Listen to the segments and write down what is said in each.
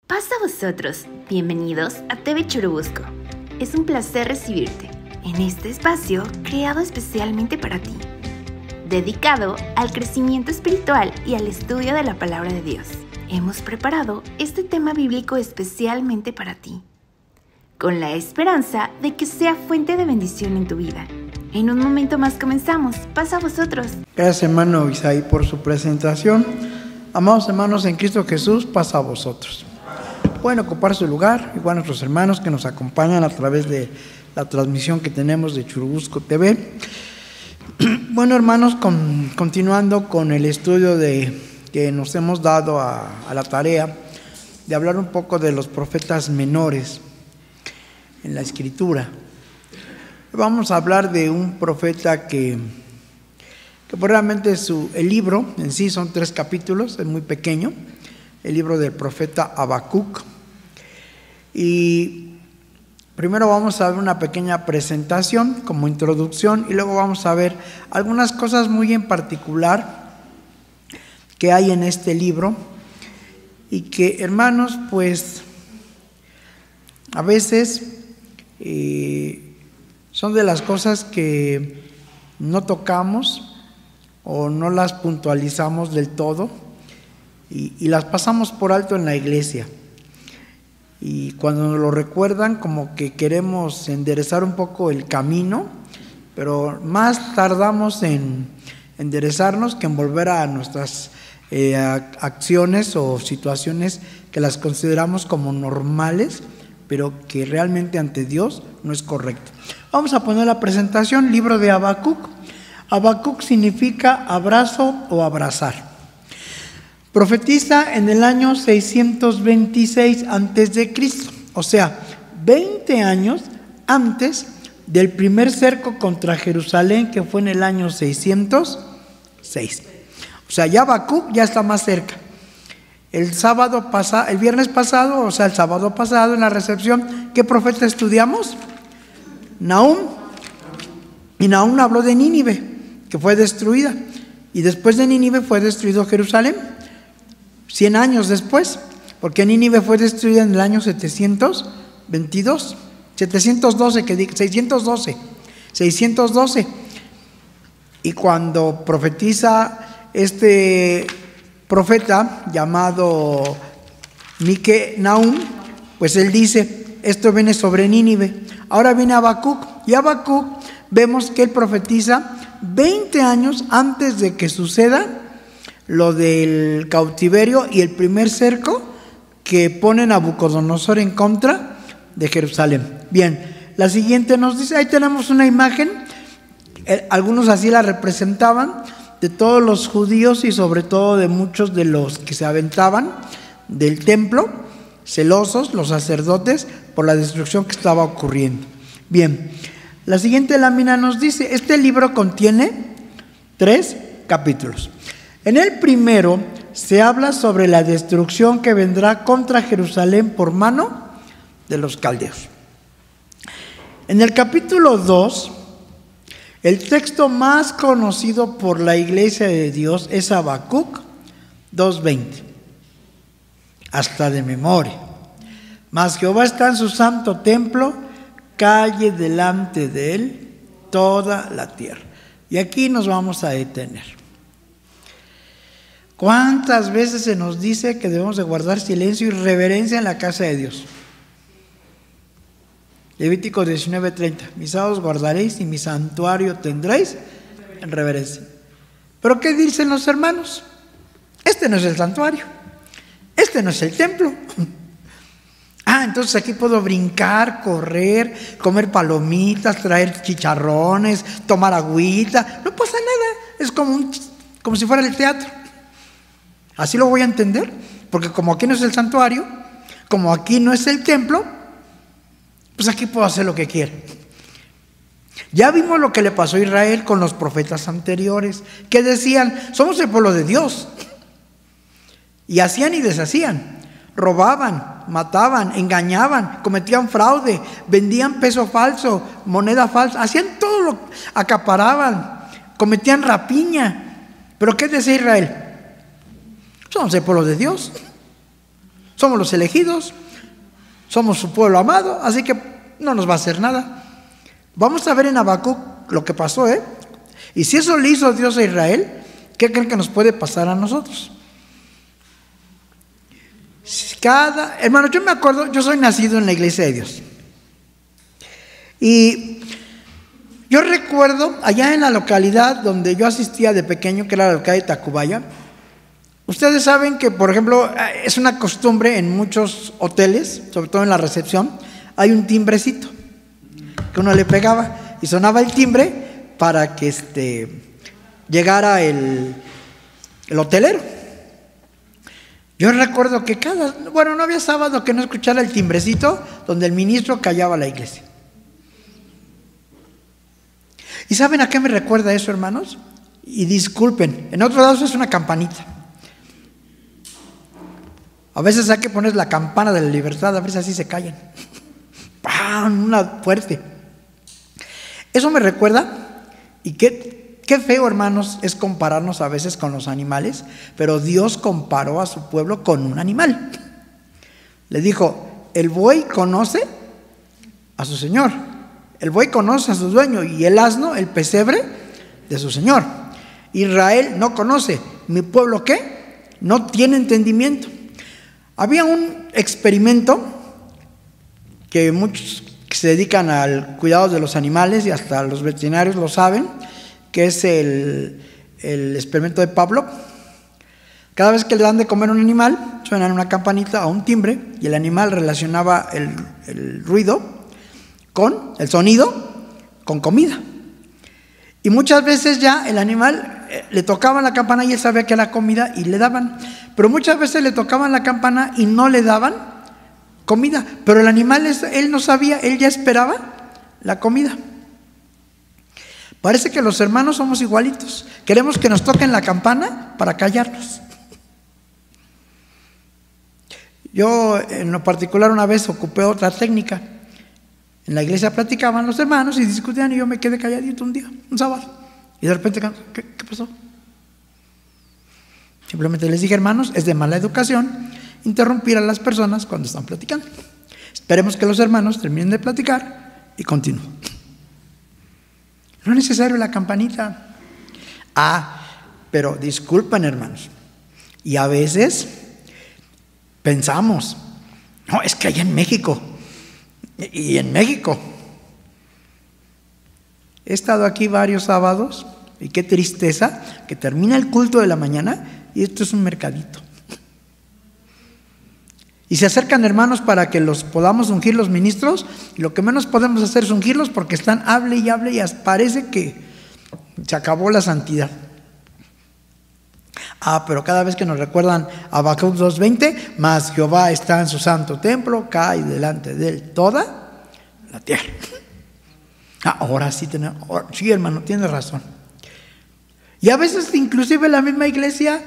Paz a vosotros, bienvenidos a TV Churubusco. Es un placer recibirte en este espacio creado especialmente para ti, dedicado al crecimiento espiritual y al estudio de la palabra de Dios. Hemos preparado este tema bíblico especialmente para ti, con la esperanza de que sea fuente de bendición en tu vida. En un momento más comenzamos. Paz a vosotros. Gracias, hermano Isaí, por su presentación. Amados hermanos en Cristo Jesús, paz a vosotros. Pueden ocupar su lugar, igual nuestros hermanos que nos acompañan a través de la transmisión que tenemos de Churubusco TV. Bueno, hermanos, continuando con el estudio que nos hemos dado a la tarea de hablar un poco de los profetas menores en la Escritura. Vamos a hablar de un profeta que realmente el libro en sí son 3 capítulos, es muy pequeño, el libro del profeta Habacuc. Y primero vamos a ver una pequeña presentación como introducción y luego vamos a ver algunas cosas muy en particular que hay en este libro y que, hermanos, pues a veces son de las cosas que no tocamos o no las puntualizamos del todo y las pasamos por alto en la iglesia. Y cuando nos lo recuerdan, como que queremos enderezar un poco el camino, pero más tardamos en enderezarnos que en volver a nuestras acciones o situaciones que las consideramos como normales, pero que realmente ante Dios no es correcto. Vamos a poner la presentación, libro de Habacuc. Habacuc significa abrazo o abrazar. Profetiza en el año 626 a.C., o sea, 20 años antes del primer cerco contra Jerusalén, que fue en el año 606. O sea, ya Habacuc ya está más cerca. El viernes pasado, o sea, el sábado pasado en la recepción, ¿qué profeta estudiamos? Nahum. Y Nahum habló de Nínive, que fue destruida. Y después de Nínive fue destruido Jerusalén. 100 años después, porque Nínive fue destruida en el año 612. Y cuando profetiza este profeta llamado Nahum, pues él dice, esto viene sobre Nínive. Ahora viene Habacuc, y Habacuc vemos que él profetiza 20 años antes de que suceda lo del cautiverio y el primer cerco que pone Nabucodonosor en contra de Jerusalén. Bien, la siguiente nos dice, ahí tenemos una imagen, algunos así la representaban, de todos los judíos y sobre todo de muchos de los que se aventaban del templo, celosos, los sacerdotes, por la destrucción que estaba ocurriendo. Bien, la siguiente lámina nos dice, este libro contiene 3 capítulos. En el primero se habla sobre la destrucción que vendrá contra Jerusalén por mano de los caldeos. En el capítulo 2, el texto más conocido por la iglesia de Dios es Habacuc 2:20, hasta de memoria. Mas Jehová está en su santo templo, calle delante de él toda la tierra. Y aquí nos vamos a detener. ¿Cuántas veces se nos dice que debemos de guardar silencio y reverencia en la casa de Dios? Levítico 19:30, mis sábados guardaréis y mi santuario tendréis en reverencia. ¿Pero qué dicen los hermanos? Este no es el santuario, este no es el templo. Entonces aquí puedo brincar, correr, comer palomitas, traer chicharrones, tomar agüita, no pasa nada, es como si fuera el teatro. Así lo voy a entender, porque como aquí no es el santuario, como aquí no es el templo, pues aquí puedo hacer lo que quiera. Ya vimos lo que le pasó a Israel con los profetas anteriores, que decían, somos el pueblo de Dios. Y hacían y deshacían, robaban, mataban, engañaban, cometían fraude, vendían peso falso, moneda falsa, hacían todo acaparaban, cometían rapiña. ¿Pero qué decía Israel? Somos el pueblo de Dios. Somos los elegidos, somos su pueblo amado, así que no nos va a hacer nada. Vamos a ver en Habacuc lo que pasó, ¿eh? Y si eso le hizo Dios a Israel, ¿qué creen que nos puede pasar a nosotros? Hermano, yo me acuerdo, yo soy nacido en la iglesia de Dios. Y yo recuerdo allá en la localidad donde yo asistía de pequeño, que era la localidad de Tacubaya. Ustedes saben que, por ejemplo, es una costumbre en muchos hoteles, sobre todo en la recepción, hay un timbrecito que uno le pegaba y sonaba el timbre para que llegara el hotelero. Yo recuerdo que no había sábado que no escuchara el timbrecito donde el ministro callaba la iglesia. ¿Y saben a qué me recuerda eso, hermanos? Y disculpen, en otros lados es una campanita. A veces hay que poner la campana de la libertad, a ver si así se callan. ¡Pam! Una fuerte. Eso me recuerda, y qué feo, hermanos, es compararnos a veces con los animales, pero Dios comparó a su pueblo con un animal. Le dijo, el buey conoce a su señor, el buey conoce a su dueño, y el asno, el pesebre de su señor. Israel no conoce, mi pueblo, ¿qué? No tiene entendimiento. Había un experimento que muchos que se dedican al cuidado de los animales y hasta los veterinarios lo saben, que es el experimento de Pavlov. Cada vez que le dan de comer a un animal, suenan una campanita o un timbre y el animal relacionaba el ruido con el sonido, con comida. Y muchas veces ya el animal le tocaban la campana y él sabía que era comida y le daban. Pero muchas veces le tocaban la campana y no le daban comida. Pero el animal, él no sabía, él ya esperaba la comida. Parece que los hermanos somos igualitos. Queremos que nos toquen la campana para callarnos. Yo en lo particular una vez ocupé otra técnica. En la iglesia platicaban los hermanos y discutían y yo me quedé calladito un día, un sábado. Y de repente, ¿qué pasó? Simplemente les dije, hermanos, es de mala educación interrumpir a las personas cuando están platicando. Esperemos que los hermanos terminen de platicar y continúen. No es necesario la campanita. Pero disculpen, hermanos. Y a veces pensamos, no, es que allá en México, y en México. He estado aquí varios sábados y qué tristeza que termina el culto de la mañana y esto es un mercadito. Y se acercan hermanos para que los podamos ungir los ministros y lo que menos podemos hacer es ungirlos porque están hable y parece que se acabó la santidad. Pero cada vez que nos recuerdan Habacuc 2:20, mas Jehová está en su santo templo, cae delante de él toda la tierra. Ahora sí tenemos, sí, hermano, tiene razón. Y a veces inclusive la misma iglesia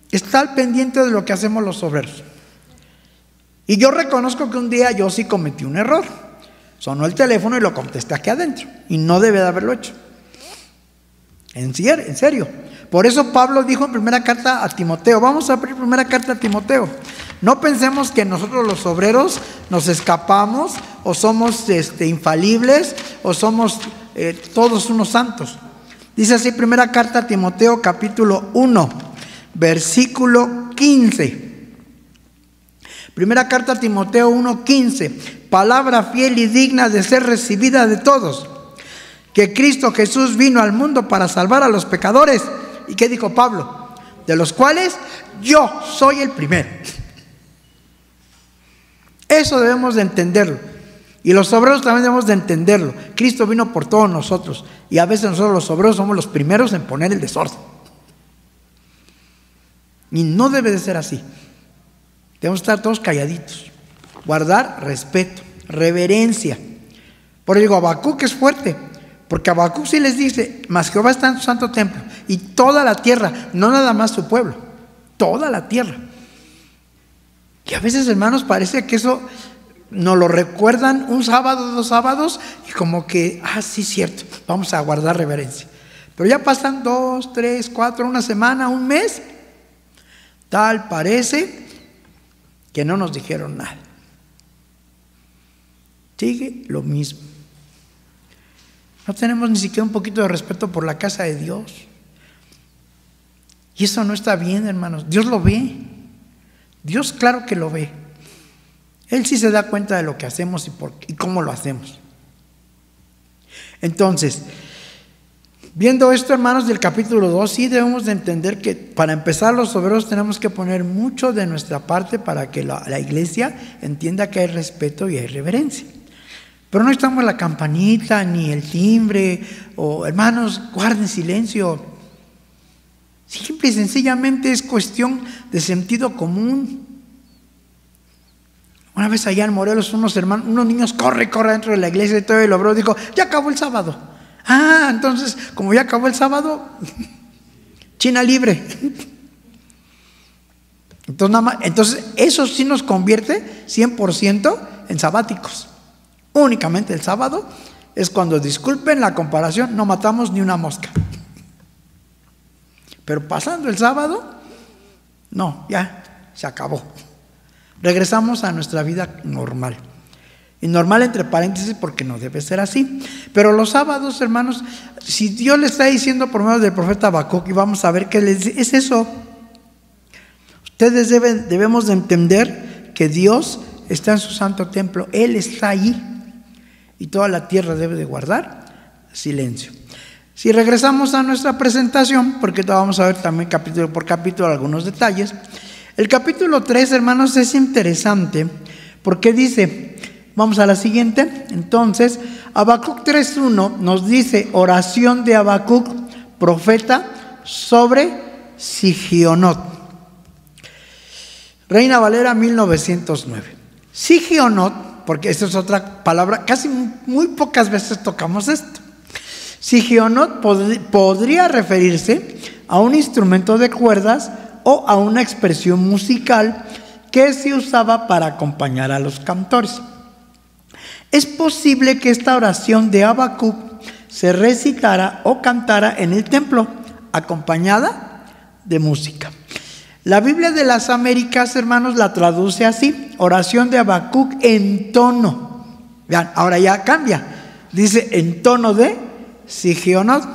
está al pendiente de lo que hacemos los obreros. Y yo reconozco que un día yo sí cometí un error. Sonó el teléfono y lo contesté aquí adentro. Y no debe de haberlo hecho. En serio. Por eso Pablo dijo en primera carta a Timoteo, vamos a abrir primera carta a Timoteo. No pensemos que nosotros los obreros nos escapamos o somos infalibles o somos todos unos santos. Dice así primera carta a Timoteo capítulo 1, versículo 15. Primera carta a Timoteo 1:15, palabra fiel y digna de ser recibida de todos, que Cristo Jesús vino al mundo para salvar a los pecadores. ¿Y qué dijo Pablo? De los cuales yo soy el primero. Eso debemos de entenderlo. Y los obreros también debemos de entenderlo. Cristo vino por todos nosotros. Y a veces nosotros los obreros somos los primeros en poner el desorden. Y no debe de ser así. Debemos estar todos calladitos. Guardar respeto, reverencia. Por eso digo, Habacuc es fuerte. Porque Habacuc sí les dice, mas Jehová está en su santo templo. Y toda la tierra, no nada más su pueblo. Toda la tierra. Y a veces, hermanos, parece que eso nos lo recuerdan un sábado, 2 sábados, y como que, sí, cierto, vamos a guardar reverencia. Pero ya pasan 2, 3, 4, una semana, un mes, tal parece que no nos dijeron nada. Sigue lo mismo. No tenemos ni siquiera un poquito de respeto por la casa de Dios. Y eso no está bien, hermanos. Dios lo ve. Dios claro que lo ve. Él sí se da cuenta de lo que hacemos y cómo lo hacemos. Entonces, viendo esto, hermanos, del capítulo 2, sí debemos de entender que para empezar los obreros tenemos que poner mucho de nuestra parte para que la iglesia entienda que hay respeto y hay reverencia. Pero no estamos la campanita, ni el timbre, o hermanos, guarden silencio. Simple y sencillamente es cuestión de sentido común. Una vez allá en Morelos, unos niños corre dentro de la iglesia y todo el obrero dijo, ya acabó el sábado. Entonces, como ya acabó el sábado, China libre. Entonces, eso sí nos convierte 100% en sabáticos. Únicamente el sábado es cuando, disculpen la comparación, no matamos ni una mosca. Pero pasando el sábado, no, ya se acabó. Regresamos a nuestra vida normal. Y normal entre paréntesis porque no debe ser así. Pero los sábados, hermanos, si Dios le está diciendo por medio del profeta Habacuc, y vamos a ver qué les dice, es eso. Ustedes debemos de entender que Dios está en su santo templo. Él está allí. Y toda la tierra debe de guardar silencio. Si regresamos a nuestra presentación, porque vamos a ver también capítulo por capítulo algunos detalles. El capítulo 3, hermanos, es interesante porque dice, vamos a la siguiente. Entonces, Habacuc 3:1 nos dice oración de Habacuc, profeta, sobre Sigionot. Reina Valera 1909. Sigionot, porque esta es otra palabra, casi muy pocas veces tocamos esto. Sigionot podría referirse a un instrumento de cuerdas o a una expresión musical que se usaba para acompañar a los cantores. Es posible que esta oración de Habacuc se recitara o cantara en el templo, acompañada de música. La Biblia de las Américas, hermanos, la traduce así: oración de Habacuc en tono. Vean, ahora ya cambia. Dice en tono de Sigionot.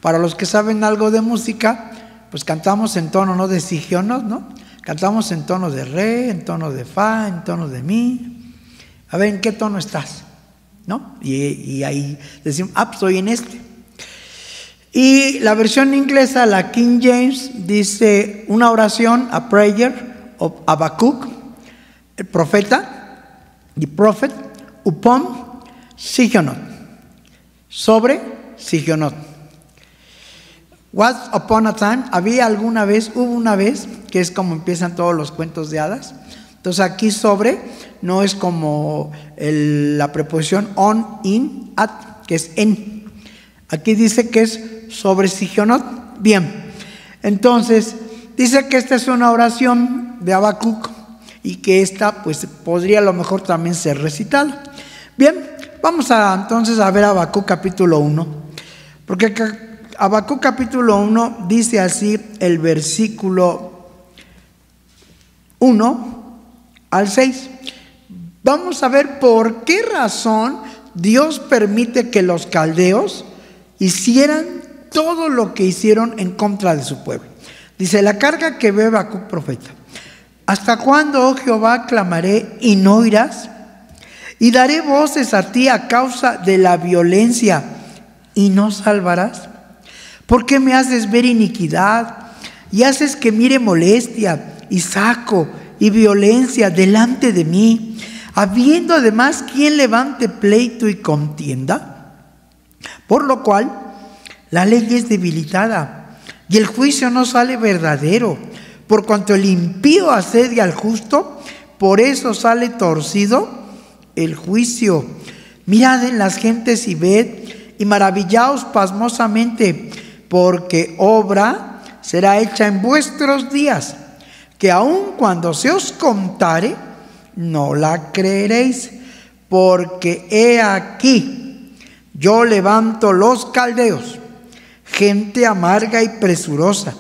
Para los que saben algo de música, pues cantamos en tono no de Sigionot, ¿no? Cantamos en tono de re, en tono de fa, en tono de mi. A ver, ¿en qué tono estás? ¿No? Y ahí decimos, estoy en este. Y la versión inglesa, la King James, dice una oración, a prayer of Habacuc, el profeta, the prophet, upon Sigionot, sobre Sigionot. Once upon a time, hubo una vez, que es como empiezan todos los cuentos de hadas. Entonces aquí sobre no es como la preposición on, in, at, que es en. Aquí dice que es sobre Sigionot. Bien, entonces dice que esta es una oración de Habacuc y que esta pues podría a lo mejor también ser recitada. Bien, vamos entonces a ver Habacuc capítulo 1, porque Habacuc capítulo 1 dice así el versículo 1 al 6. Vamos a ver por qué razón Dios permite que los caldeos hicieran todo lo que hicieron en contra de su pueblo. Dice la carga que ve Habacuc profeta: ¿hasta cuándo, oh Jehová, clamaré y no oirás? Y daré voces a ti a causa de la violencia y no salvarás. ¿Por qué me haces ver iniquidad y haces que mire molestia y saco y violencia delante de mí, habiendo además quien levante pleito y contienda? Por lo cual la ley es debilitada y el juicio no sale verdadero. Por cuanto el impío asedia al justo, por eso sale torcido el juicio. Mirad en las gentes y ved, y maravillaos pasmosamente, porque obra será hecha en vuestros días, que aun cuando se os contare, no la creeréis. Porque he aquí, yo levanto los caldeos, gente amarga y presurosa,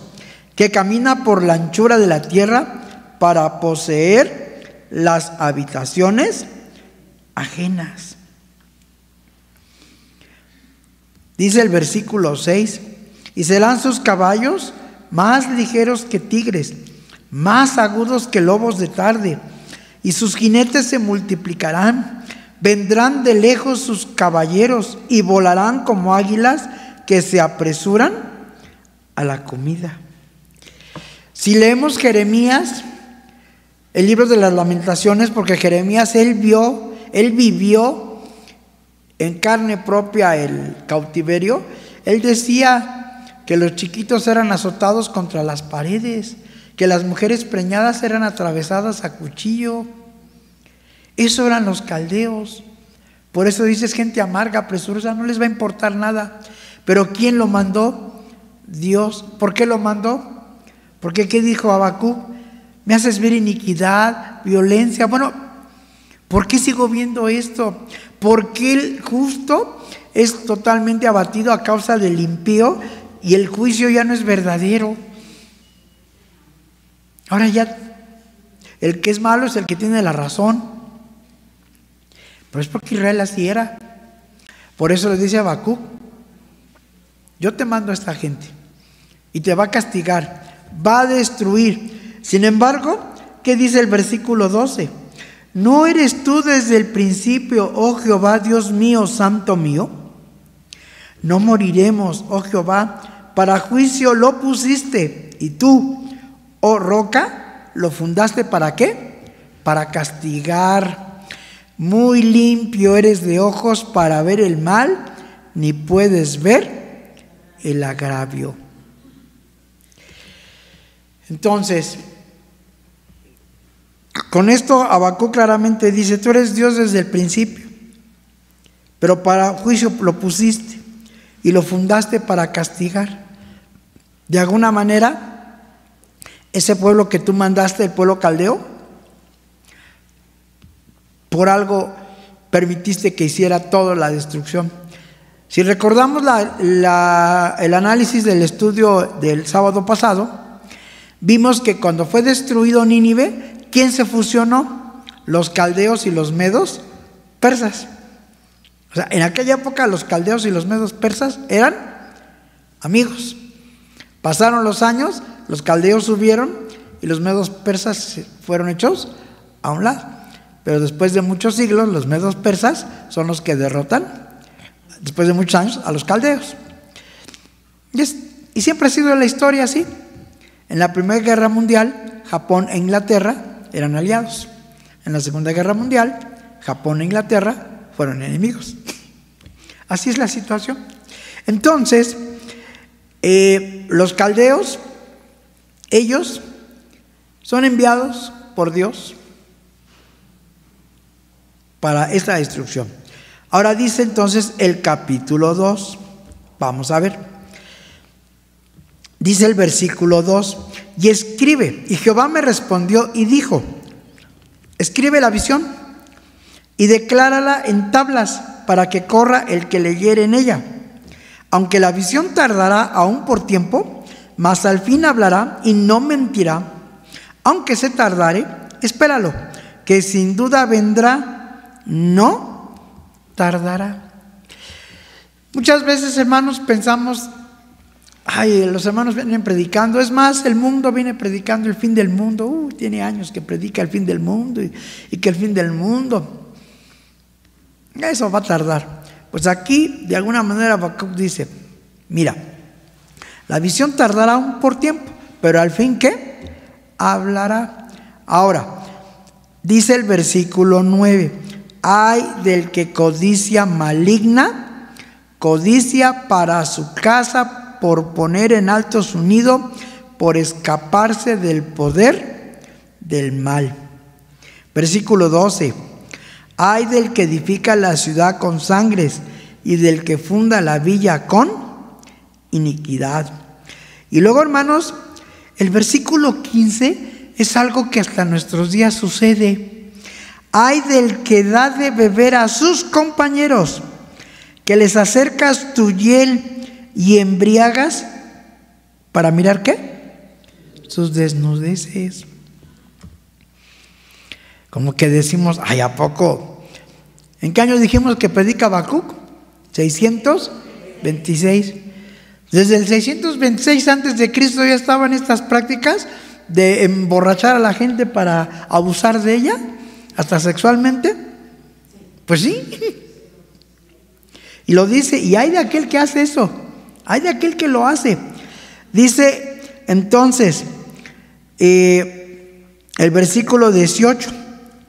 que camina por la anchura de la tierra para poseer las habitaciones ajenas. Dice el versículo 6, y serán sus caballos más ligeros que tigres, más agudos que lobos de tarde, y sus jinetes se multiplicarán. Vendrán de lejos sus caballeros y volarán como águilas que se apresuran a la comida. Si leemos Jeremías, el libro de las Lamentaciones, porque Jeremías él vivió en carne propia el cautiverio, él decía que los chiquitos eran azotados contra las paredes, que las mujeres preñadas eran atravesadas a cuchillo. Eso eran los caldeos. Por eso dices, gente amarga, presurosa, no les va a importar nada. Pero ¿quién lo mandó? Dios. ¿Por qué lo mandó? Porque ¿qué dijo Habacuc? Me haces ver iniquidad, violencia. Bueno, ¿por qué sigo viendo esto? ¿Por qué el justo es totalmente abatido a causa del impío y el juicio ya no es verdadero? Ahora ya, el que es malo es el que tiene la razón. Pero es porque Israel así era. Por eso le dice a Habacuc, yo te mando a esta gente y te va a castigar, va a destruir. Sin embargo, ¿qué dice el versículo 12? ¿No eres tú desde el principio, oh Jehová, Dios mío, santo mío? No moriremos, oh Jehová, para juicio lo pusiste, y tú, oh roca, lo fundaste ¿para qué? Para castigar. Muy limpio eres de ojos para ver el mal, ni puedes ver el agravio. Entonces, con esto Habacuc claramente dice, tú eres Dios desde el principio, pero para juicio lo pusiste y lo fundaste para castigar. De alguna manera, ese pueblo que tú mandaste, el pueblo caldeo, por algo permitiste que hiciera toda la destrucción. Si recordamos el análisis del estudio del sábado pasado, vimos que cuando fue destruido Nínive, ¿quién se fusionó? Los caldeos y los medos persas. O sea, en aquella época los caldeos y los medos persas eran amigos. Pasaron los años, los caldeos subieron y los medos persas fueron hechos a un lado. Pero después de muchos siglos, los medos persas son los que derrotan, después de muchos años, a los caldeos. Y siempre ha sido la historia así. En la Primera Guerra Mundial, Japón e Inglaterra eran aliados. En la Segunda Guerra Mundial, Japón e Inglaterra fueron enemigos. Así es la situación. Entonces, los caldeos, ellos son enviados por Dios para esta destrucción. Ahora dice entonces el capítulo 2. Vamos a ver. Dice el versículo 2, y escribe, y Jehová me respondió y dijo, escribe la visión y declárala en tablas para que corra el que leyere en ella. Aunque la visión tardará aún por tiempo, mas al fin hablará y no mentirá. Aunque se tardare, espéralo, que sin duda vendrá, no tardará. Muchas veces, hermanos, pensamos, ay, los hermanos vienen predicando. Es más, el mundo viene predicando el fin del mundo. Tiene años que predica el fin del mundo y que el fin del mundo, eso va a tardar. Pues aquí, de alguna manera, Habacuc dice, mira, la visión tardará aún por tiempo, pero al fin, ¿qué? Hablará. Ahora, dice el versículo 9, ay del que codicia maligna, codicia para su casa, por poner en alto su nido, por escaparse del poder del mal. Versículo 12, ay del que edifica la ciudad con sangres y del que funda la villa con iniquidad. Y luego, hermanos, el versículo 15 es algo que hasta nuestros días sucede. Ay del que da de beber a sus compañeros, que les acercas tu hiel y embriagas para mirar ¿qué? Sus desnudeces. Como que decimos, ay, ¿a poco? ¿En qué año dijimos que predica Habacuc? 626. Desde el 626 antes de Cristo ya estaban estas prácticas de emborrachar a la gente para abusar de ella, hasta sexualmente. Pues sí. Y lo dice, y hay de aquel que hace eso, hay de aquel que lo hace. Dice entonces el versículo 18,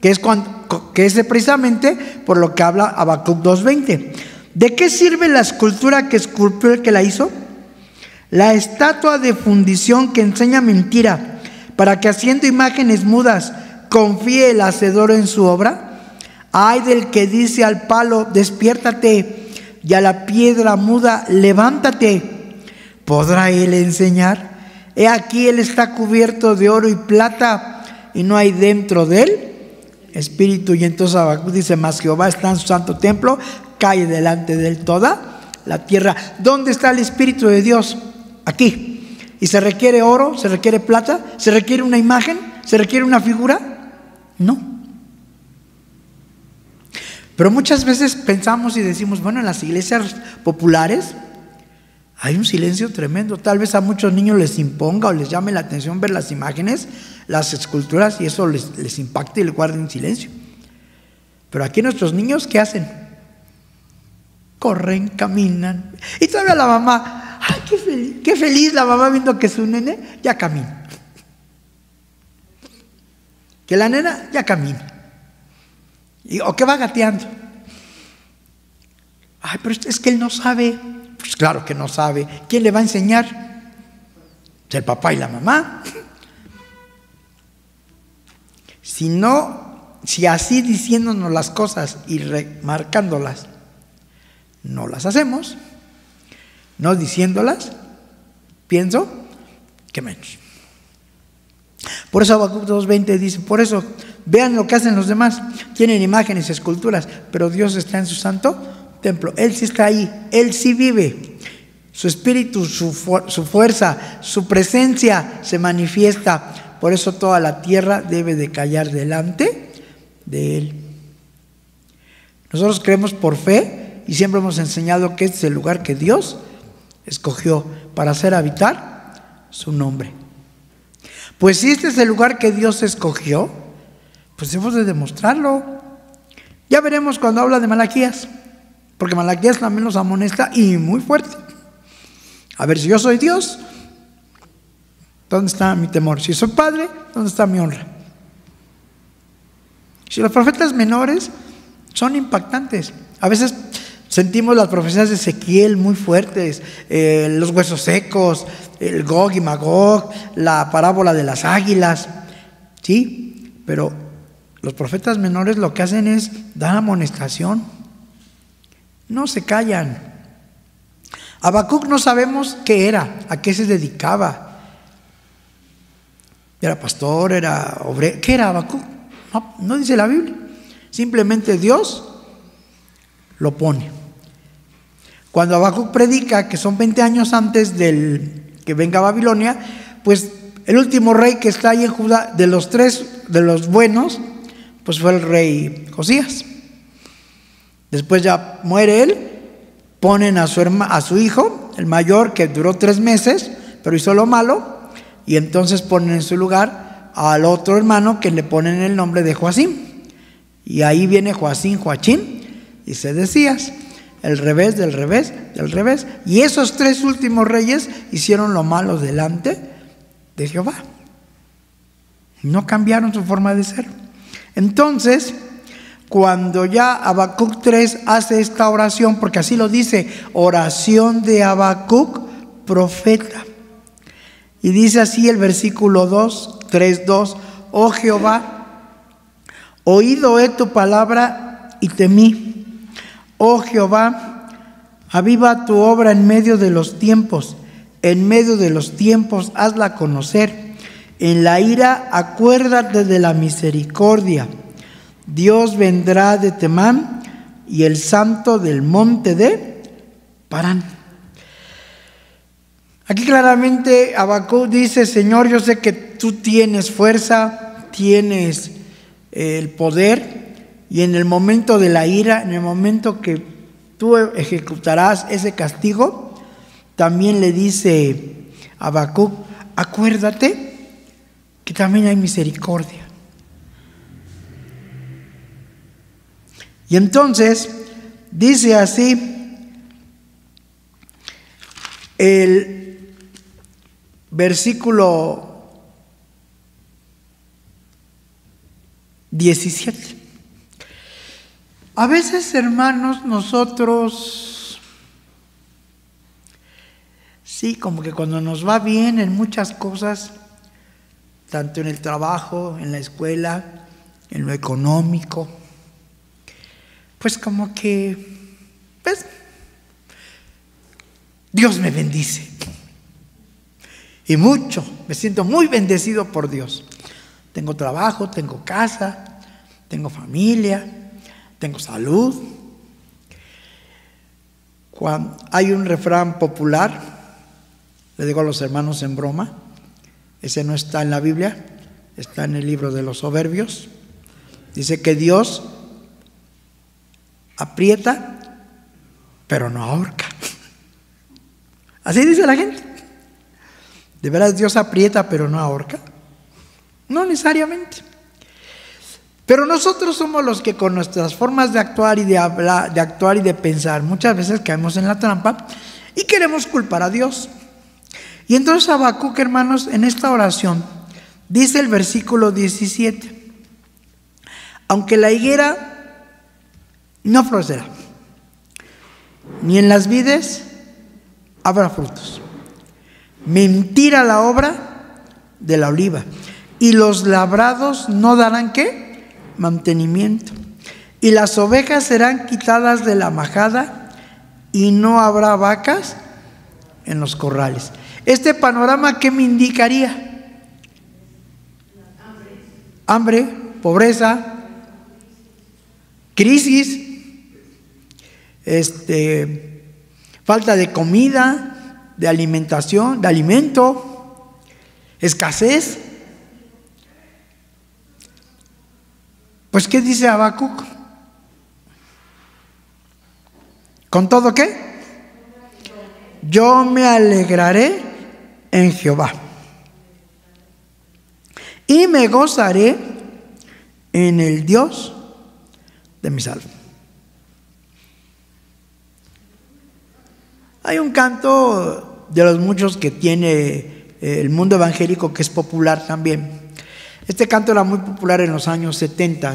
que es precisamente por lo que habla Habacuc 2:20. ¿De qué sirve la escultura que esculpió el que la hizo? La estatua de fundición que enseña mentira, para que haciendo imágenes mudas confíe el hacedor en su obra. Ay del que dice al palo, despiértate, y a la piedra muda, levántate. ¿Podrá él enseñar? He aquí él está cubierto de oro y plata, y no hay dentro de él espíritu. Y entonces Habacuc dice, mas Jehová está en su santo templo, cae delante de él toda la tierra. ¿Dónde está el espíritu de Dios? Aquí. ¿Y se requiere oro? ¿Se requiere plata? ¿Se requiere una imagen? ¿Se requiere una figura? No. Pero muchas veces pensamos y decimos, bueno, en las iglesias populares hay un silencio tremendo. Tal vez a muchos niños les imponga o les llame la atención ver las imágenes, las esculturas, y eso les impacta y les guarda en silencio. Pero aquí nuestros niños, ¿qué hacen? Corren, caminan. Y todavía la mamá, ¡ay, qué feliz la mamá viendo que su nene ya camina! Que la nena ya camina. O que va gateando. Ay, pero es que él no sabe. Pues claro que no sabe. ¿Quién le va a enseñar? El papá y la mamá. Si así diciéndonos las cosas y remarcándolas, no las hacemos, no diciéndolas, pienso que menos. Por eso Habacuc 2:20 dice, por eso vean lo que hacen los demás, tienen imágenes y esculturas, pero Dios está en su santo templo. Él sí está ahí, Él sí vive. Su espíritu, su fuerza, su presencia se manifiesta. Por eso toda la tierra debe de callar delante de Él. Nosotros creemos por fe y siempre hemos enseñado que este es el lugar que Dios escogió para hacer habitar su nombre. Pues si este es el lugar que Dios escogió, pues hemos de demostrarlo. Ya veremos cuando habla de Malaquías, porque Malaquías también nos amonesta y muy fuerte. A ver, si yo soy Dios, ¿dónde está mi temor? Si soy padre, ¿dónde está mi honra? Si los profetas menores son impactantes. A veces sentimos las profecías de Ezequiel muy fuertes, los huesos secos, el Gog y Magog, la parábola de las águilas, ¿sí? Pero los profetas menores lo que hacen es dar amonestación. No se callan. Habacuc no sabemos qué era, a qué se dedicaba. ¿Era pastor? ¿Era obrero? ¿Qué era Habacuc? No dice la Biblia. Simplemente Dios lo pone. Cuando Habacuc predica, que son 20 años antes del que venga Babilonia, pues el último rey que está ahí en Judá, de los tres, de los buenos, pues fue el rey Josías. Después ya muere él, ponen a su hijo, el mayor, que duró 3 meses, pero hizo lo malo, y entonces ponen en su lugar al otro hermano que le ponen el nombre de Joacim. Y ahí viene Joacim, y Sedecías, el revés del revés del revés. Y esos 3 últimos reyes hicieron lo malo delante de Jehová. No cambiaron su forma de ser. Entonces, cuando ya Habacuc 3 hace esta oración, porque así lo dice, oración de Habacuc, profeta. Y dice así el versículo 3:2, oh Jehová, oído he tu palabra y temí. Oh Jehová, aviva tu obra en medio de los tiempos, en medio de los tiempos hazla conocer. En la ira acuérdate de la misericordia. Dios vendrá de Temán y el santo del monte de Parán. Aquí claramente Habacuc dice, Señor, yo sé que tú tienes fuerza, tienes el poder, y en el momento de la ira, en el momento que tú ejecutarás ese castigo, también le dice a Habacuc: acuérdate que también hay misericordia. Y entonces dice así el versículo 17. A veces, hermanos, nosotros, sí, como que cuando nos va bien en muchas cosas, tanto en el trabajo, en la escuela, en lo económico, pues como que, pues, Dios me bendice. Y mucho, me siento muy bendecido por Dios. Tengo trabajo, tengo casa, tengo familia, tengo salud. Hay un refrán popular, le digo a los hermanos en broma, ese no está en la Biblia, está en el libro de los Proverbios. Dice que Dios aprieta, pero no ahorca. Así dice la gente. ¿De veras Dios aprieta, pero no ahorca? No necesariamente. Pero nosotros somos los que con nuestras formas de actuar y de hablar, de actuar y de pensar, muchas veces caemos en la trampa y queremos culpar a Dios. Y entonces Habacuc, hermanos, en esta oración dice el versículo 17: aunque la higuera no florecerá, ni en las vides habrá frutos, mentira la obra de la oliva, y los labrados no darán ¿qué? Mantenimiento, y las ovejas serán quitadas de la majada, y no habrá vacas en los corrales. Este panorama, ¿qué me indicaría? Hambre, pobreza, crisis, falta de comida, de alimentación, de alimento, escasez. Pues ¿qué dice Habacuc? ¿Con todo qué? Yo me alegraré en Jehová y me gozaré en el Dios de mi salvo. Hay un canto de los muchos que tiene el mundo evangélico que es popular también. Este canto era muy popular en los años 70.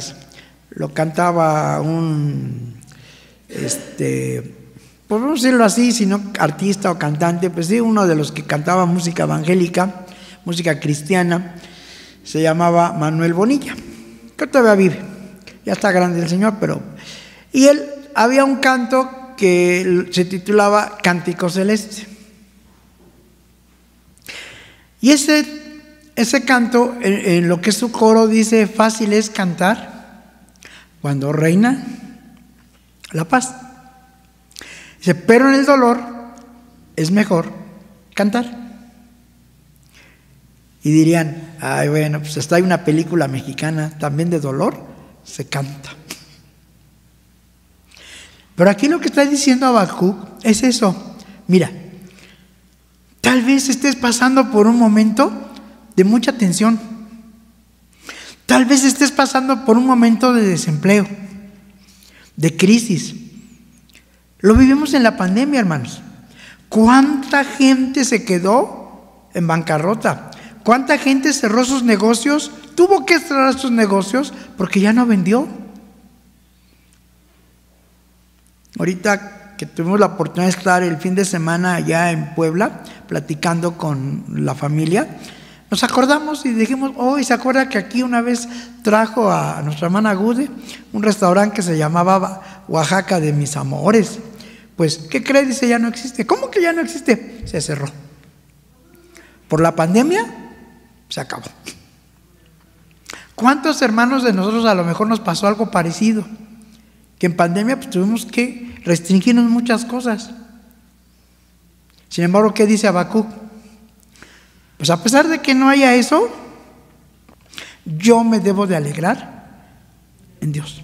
Lo cantaba un, pues vamos a decirlo así, si no artista o cantante, pues sí, uno de los que cantaba música evangélica, música cristiana, se llamaba Manuel Bonilla, que todavía vive, ya está grande el señor, pero... Y él, había un canto que se titulaba Cántico Celeste. Y ese canto, en lo que es su coro, dice: fácil es cantar cuando reina la paz. Dice, pero en el dolor es mejor cantar. Y dirían: ay, bueno, pues hasta hay una película mexicana también de dolor, se canta. Pero aquí lo que está diciendo Habacuc es eso. Mira, tal vez estés pasando por un momento de mucha tensión. Tal vez estés pasando por un momento de desempleo, de crisis. Lo vivimos en la pandemia, hermanos. ¿Cuánta gente se quedó en bancarrota? ¿Cuánta gente cerró sus negocios? Tuvo que cerrar sus negocios porque ya no vendió. Ahorita que tuvimos la oportunidad de estar el fin de semana allá en Puebla, platicando con la familia, nos acordamos y dijimos: oh, ¿y se acuerda que aquí una vez trajo a nuestra hermana Gude un restaurante que se llamaba Oaxaca de mis amores? Pues, ¿qué cree? Dice, ya no existe. ¿Cómo que ya no existe? Se cerró. Por la pandemia, se acabó. ¿Cuántos hermanos de nosotros a lo mejor nos pasó algo parecido? Que en pandemia pues tuvimos que restringirnos muchas cosas. Sin embargo, ¿qué dice Habacuc? Pues a pesar de que no haya eso, yo me debo de alegrar en Dios.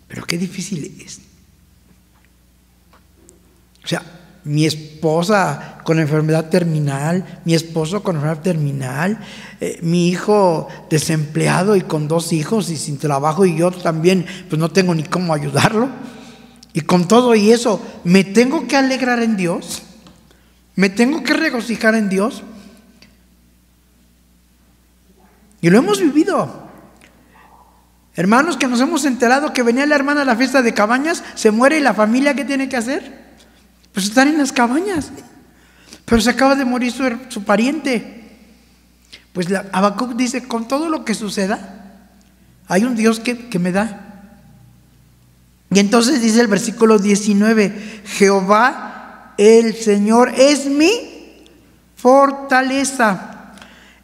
Pero qué difícil es. O sea, mi esposa con enfermedad terminal, mi esposo con enfermedad terminal, mi hijo desempleado y con 2 hijos y sin trabajo, y yo también pues no tengo ni cómo ayudarlo. Y con todo y eso, ¿me tengo que alegrar en Dios? ¿Me tengo que regocijar en Dios? Y lo hemos vivido. Hermanos, que nos hemos enterado que venía la hermana a la fiesta de Cabañas, se muere, y la familia, ¿qué tiene que hacer? Pues están en las cabañas. Pero se acaba de morir su pariente. Pues Habacuc dice, con todo lo que suceda, hay un Dios que me da. Y entonces dice el versículo 19, Jehová el Señor es mi fortaleza,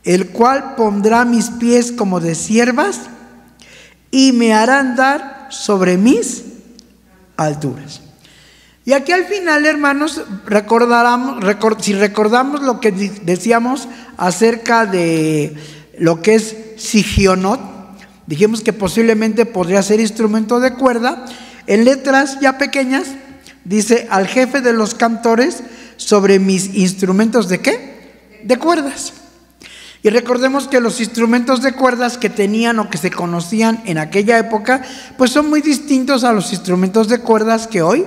el cual pondrá mis pies como de ciervas y me hará andar sobre mis alturas. Y aquí al final, hermanos, si recordamos lo que decíamos acerca de lo que es Sigionot, dijimos que posiblemente podría ser instrumento de cuerda. En letras ya pequeñas dice, al jefe de los cantores sobre mis instrumentos ¿de qué? De cuerdas. Y recordemos que los instrumentos de cuerdas que tenían o que se conocían en aquella época, pues son muy distintos a los instrumentos de cuerdas que hoy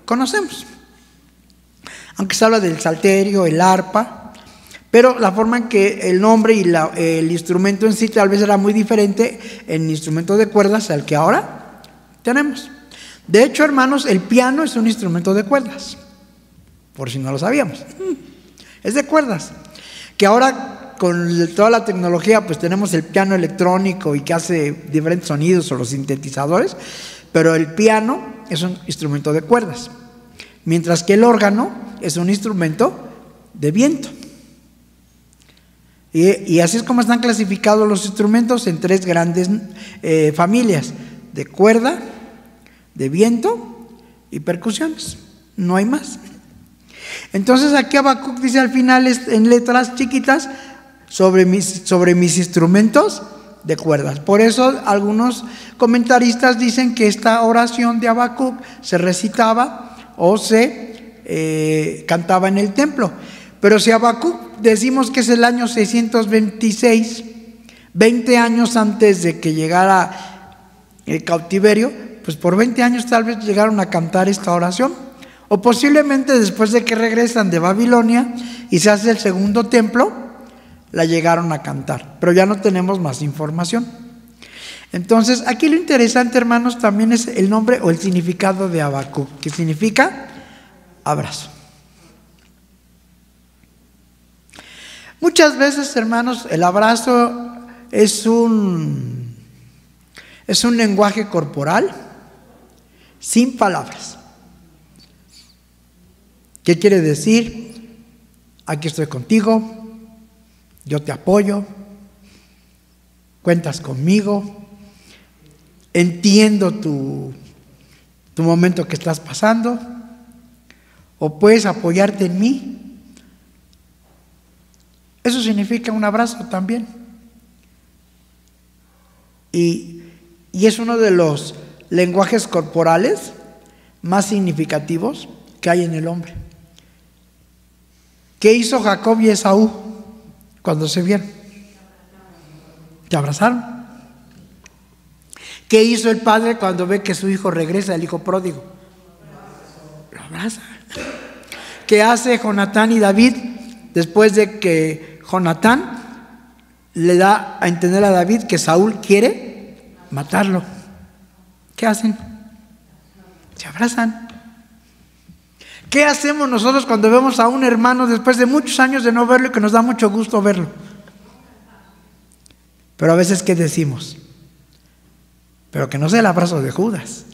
conocemos. Aunque se habla del salterio, el arpa, pero la forma en que el nombre y el instrumento en sí tal vez era muy diferente en instrumento de cuerdas al que ahora tenemos. De hecho, hermanos, el piano es un instrumento de cuerdas, por si no lo sabíamos. Es de cuerdas, que ahora con toda la tecnología pues tenemos el piano electrónico y que hace diferentes sonidos, o los sintetizadores, pero el piano es un instrumento de cuerdas, mientras que el órgano es un instrumento de viento. Y así es como están clasificados los instrumentos en 3 grandes familias: de cuerda, de viento y percusiones. No hay más. Entonces aquí Habacuc dice al final en letras chiquitas sobre mis instrumentos de cuerdas. Por eso algunos comentaristas dicen que esta oración de Habacuc se recitaba o se cantaba en el templo. Pero si Habacuc decimos que es el año 626, 20 años antes de que llegara el cautiverio, pues por 20 años tal vez llegaron a cantar esta oración. O posiblemente después de que regresan de Babilonia y se hace el segundo templo, la llegaron a cantar. Pero ya no tenemos más información. Entonces, aquí lo interesante, hermanos, también es el nombre o el significado de Habacuc, que significa abrazo. Muchas veces, hermanos, el abrazo es un lenguaje corporal sin palabras. ¿Qué quiere decir? Aquí estoy contigo, yo te apoyo, cuentas conmigo, entiendo tu momento que estás pasando, o puedes apoyarte en mí. Eso significa un abrazo también. Y es uno de los lenguajes corporales más significativos que hay en el hombre. ¿Qué hizo Jacob y Esaú cuando se vieron? Se abrazaron. ¿Qué hizo el padre cuando ve que su hijo regresa, el hijo pródigo? Lo abraza. ¿Qué hace Jonatán y David después de que Jonatán le da a entender a David que Saúl quiere matarlo? ¿Qué hacen? Se abrazan. ¿Qué hacemos nosotros cuando vemos a un hermano después de muchos años de no verlo y que nos da mucho gusto verlo? Pero a veces, ¿qué decimos? Pero que no sea el abrazo de Judas.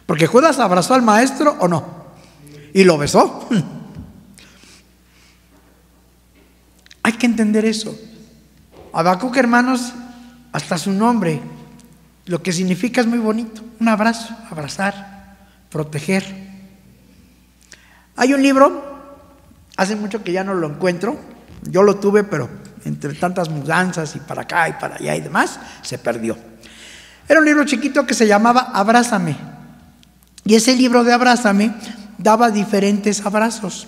Porque Judas abrazó al maestro o no, y lo besó. Hay que entender eso. Habacuc, hermanos, hasta su nombre, lo que significa es muy bonito. Un abrazo, abrazar, proteger. Hay un libro, hace mucho que ya no lo encuentro, yo lo tuve pero entre tantas mudanzas y para acá y para allá y demás, se perdió. Era un libro chiquito que se llamaba Abrázame. Y ese libro de Abrázame daba diferentes abrazos.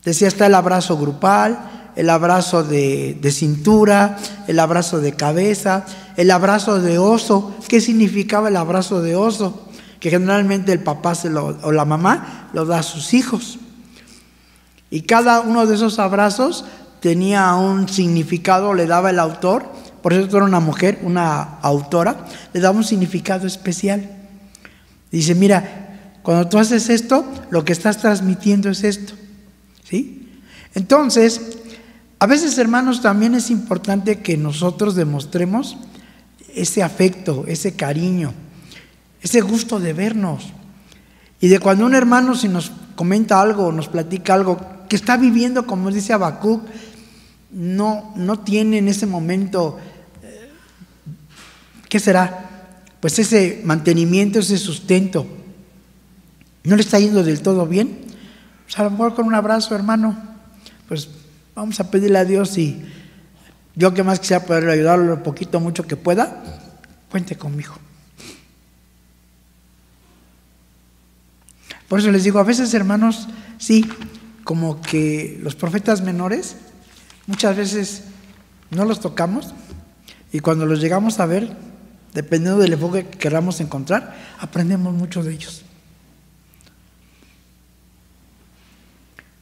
Decía, está el abrazo grupal, el abrazo de cintura, el abrazo de cabeza, el abrazo de oso. ¿Qué significaba el abrazo de oso? Que generalmente el papá o la mamá lo da a sus hijos. Y cada uno de esos abrazos tenía un significado, le daba el autor. Por eso era una mujer, una autora, le daba un significado especial. Dice, mira, cuando tú haces esto, lo que estás transmitiendo es esto, ¿sí? Entonces, a veces, hermanos, también es importante que nosotros demostremos ese afecto, ese cariño, ese gusto de vernos. Y de cuando un hermano si nos comenta algo, nos platica algo que está viviendo, como dice Habacuc, no tiene en ese momento, ¿qué será? Pues ese mantenimiento, ese sustento. ¿No le está yendo del todo bien? Pues a lo mejor con un abrazo, hermano, pues vamos a pedirle a Dios, y yo que más quisiera poder ayudarlo lo poquito, mucho que pueda, cuente conmigo. Por eso les digo, a veces, hermanos, sí, como que los profetas menores, muchas veces no los tocamos, y cuando los llegamos a ver, dependiendo del enfoque que queramos encontrar, aprendemos mucho de ellos.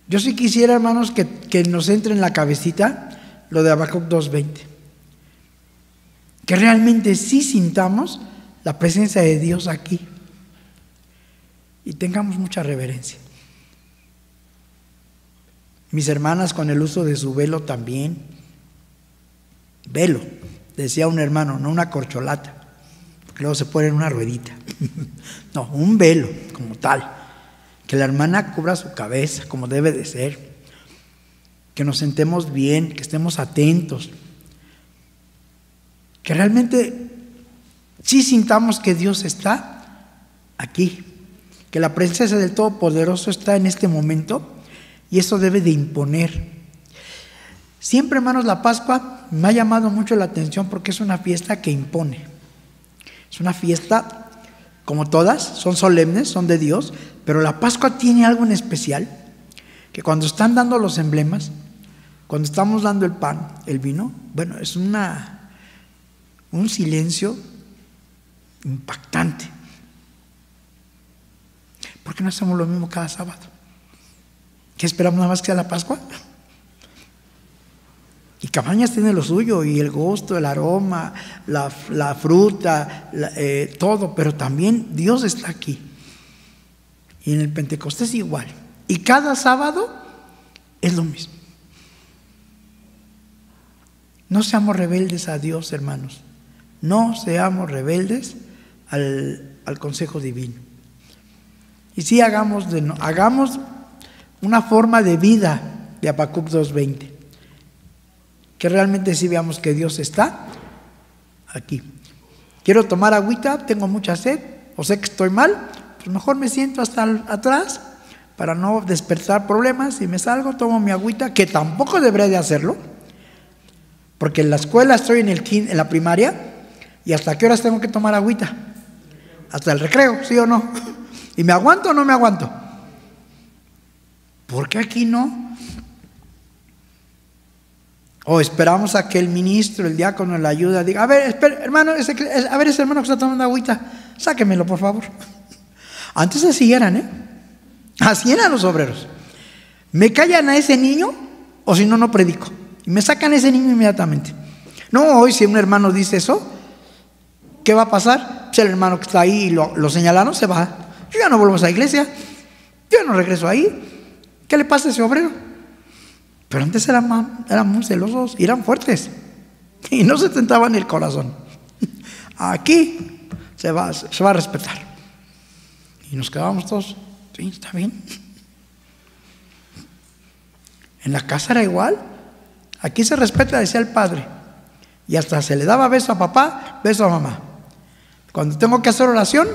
Yo sí quisiera, hermanos, que nos entre en la cabecita lo de Habacuc 2:20. Que realmente sí sintamos la presencia de Dios aquí. Y tengamos mucha reverencia. Mis hermanas con el uso de su velo también. Velo, decía un hermano, no una corcholata, porque luego se pone en una ruedita. No, un velo como tal. Que la hermana cubra su cabeza como debe de ser. Que nos sentemos bien, que estemos atentos. Que realmente sí sintamos que Dios está aquí. Que la presencia del Todopoderoso está en este momento, y eso debe de imponer. Siempre, hermanos, la Pascua me ha llamado mucho la atención porque es una fiesta que impone. Es una fiesta, como todas, son solemnes, son de Dios, pero la Pascua tiene algo en especial, que cuando están dando los emblemas, cuando estamos dando el pan, el vino, bueno, es un silencio impactante. ¿Por qué no hacemos lo mismo cada sábado? ¿Qué esperamos nada más que sea la Pascua? Y Cabañas tiene lo suyo, y el gusto, el aroma, la fruta, todo, pero también Dios está aquí. Y en el Pentecostés igual. Y cada sábado es lo mismo. No seamos rebeldes a Dios, hermanos. No seamos rebeldes al consejo divino. Y sí hagamos una forma de vida de Habacuc 2:20. Que realmente sí veamos que Dios está aquí. Quiero tomar agüita, tengo mucha sed, o sé que estoy mal, pues mejor me siento hasta atrás para no despertar problemas, y me salgo, tomo mi agüita, que tampoco debería de hacerlo, porque en la escuela estoy en la primaria, y ¿hasta qué horas tengo que tomar agüita? Hasta el recreo, ¿sí o no? ¿Y me aguanto o no me aguanto? ¿Por qué aquí no? O esperamos a que el ministro, el diácono, la ayuda, diga, a ver, espera, hermano, ese hermano que está tomando agüita, sáquemelo, por favor. Antes así eran, así eran los obreros. Me callan a ese niño, o si no, no predico. Y me sacan a ese niño inmediatamente. No, hoy si un hermano dice eso, ¿qué va a pasar? Pues el hermano que está ahí y lo señalaron, se va. Yo ya no vuelvo a esa iglesia, yo ya no regreso ahí. ¿Qué le pasa a ese obrero? Pero antes eran muy celosos y eran fuertes, y no se tentaban el corazón. Aquí se va a respetar. Y nos quedábamos todos, sí, está bien. En la casa era igual. Aquí se respeta, decía el padre, y hasta se le daba beso a papá, beso a mamá. Cuando tengo que hacer oración,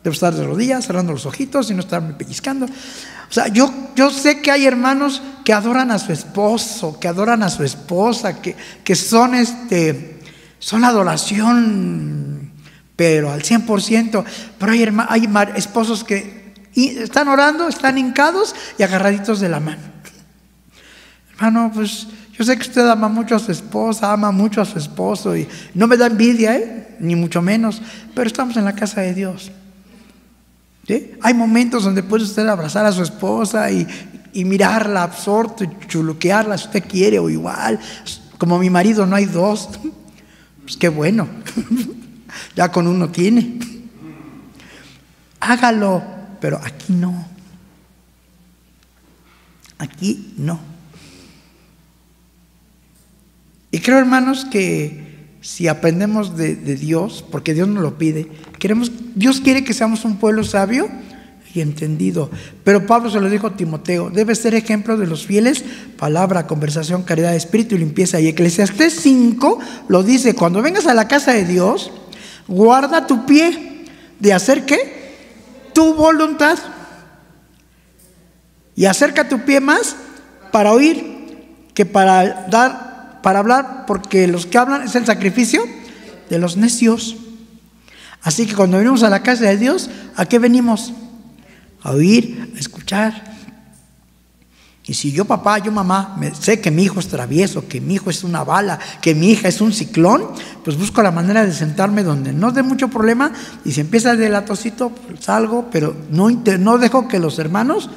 debo estar de rodillas, cerrando los ojitos y no estarme pellizcando. O sea, yo sé que hay hermanos que adoran a su esposo, que adoran a su esposa, que son adoración, pero al 100%. Pero hay esposos que están orando, están hincados y agarraditos de la mano. Hermano, pues yo sé que usted ama mucho a su esposa, ama mucho a su esposo, y no me da envidia, ni mucho menos, pero estamos en la casa de Dios. ¿Sí? Hay momentos donde puede usted abrazar a su esposa y mirarla absorto y chuluquearla si usted quiere, o igual, como mi marido no hay dos, pues qué bueno, ya con uno tiene. Hágalo, pero aquí no. Aquí no. Y creo, hermanos, que si aprendemos de Dios, porque Dios nos lo pide, Dios quiere que seamos un pueblo sabio y entendido. Pero Pablo se lo dijo a Timoteo: debes ser ejemplo de los fieles, palabra, conversación, caridad de espíritu y limpieza. Y Eclesiastés 5 lo dice: cuando vengas a la casa de Dios, guarda tu pie de hacer ¿qué? Tu voluntad. Y acerca tu pie más para oír que para hablar, porque los que hablan es el sacrificio de los necios. Así que cuando venimos a la casa de Dios, ¿a qué venimos? A oír, a escuchar. Y si yo, papá, yo, mamá, sé que mi hijo es travieso, que mi hijo es una bala, que mi hija es un ciclón, pues busco la manera de sentarme donde no dé mucho problema, y si empieza el delatocito, pues salgo, pero no dejo que los hermanos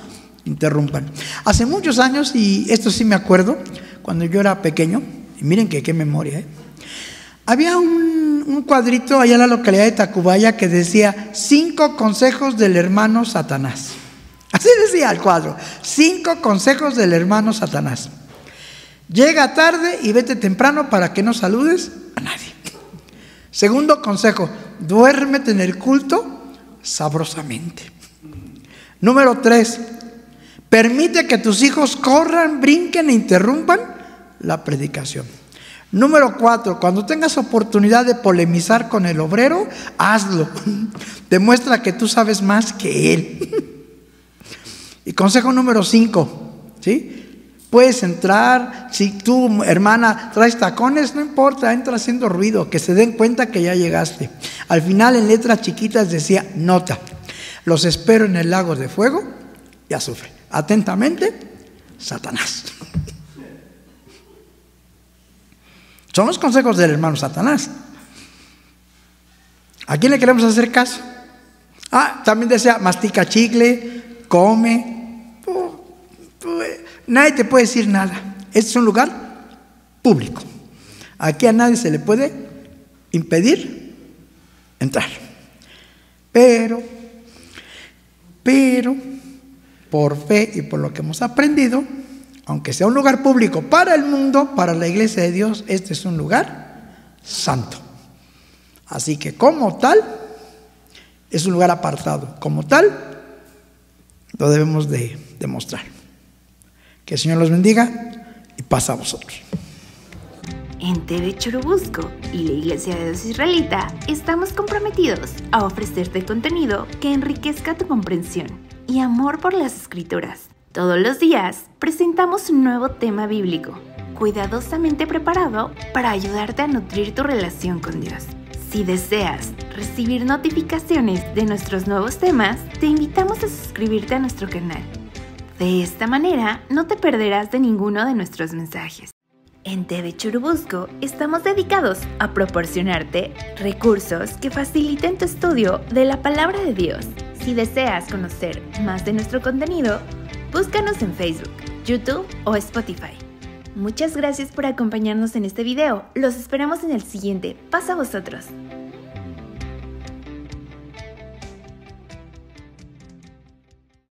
interrumpan. Hace muchos años, y esto sí me acuerdo, cuando yo era pequeño, y miren que qué memoria, había un cuadrito allá en la localidad de Tacubaya que decía 5 consejos del hermano Satanás. Así decía el cuadro: 5 consejos del hermano Satanás. Llega tarde y vete temprano para que no saludes a nadie. Segundo consejo: duérmete en el culto sabrosamente. Número 3: permite que tus hijos corran, brinquen e interrumpan la predicación. Número 4: cuando tengas oportunidad de polemizar con el obrero, hazlo. Demuestra que tú sabes más que él. Y consejo número 5, ¿sí? Puedes entrar, si tu hermana traes tacones, no importa, entra haciendo ruido, que se den cuenta que ya llegaste. Al final, en letras chiquitas decía: nota, los espero en el lago de fuego y azufre. Atentamente, Satanás. Son los consejos del hermano Satanás. ¿A quién le queremos hacer caso? También decía: mastica chicle, come. Nadie te puede decir nada. Este es un lugar público. Aquí a nadie se le puede impedir entrar. Pero, por fe y por lo que hemos aprendido, aunque sea un lugar público para el mundo, para la iglesia de Dios, este es un lugar santo. Así que como tal, es un lugar apartado. Como tal, lo debemos de demostrar. Que el Señor los bendiga y paz a vosotros. En TV Churubusco y la Iglesia de Dios Israelita estamos comprometidos a ofrecerte contenido que enriquezca tu comprensión y amor por las Escrituras. Todos los días presentamos un nuevo tema bíblico, cuidadosamente preparado para ayudarte a nutrir tu relación con Dios. Si deseas recibir notificaciones de nuestros nuevos temas, te invitamos a suscribirte a nuestro canal. De esta manera, no te perderás de ninguno de nuestros mensajes. En TV Churubusco estamos dedicados a proporcionarte recursos que faciliten tu estudio de la Palabra de Dios. Si deseas conocer más de nuestro contenido, búscanos en Facebook, YouTube o Spotify. Muchas gracias por acompañarnos en este video. Los esperamos en el siguiente. Paz a vosotros.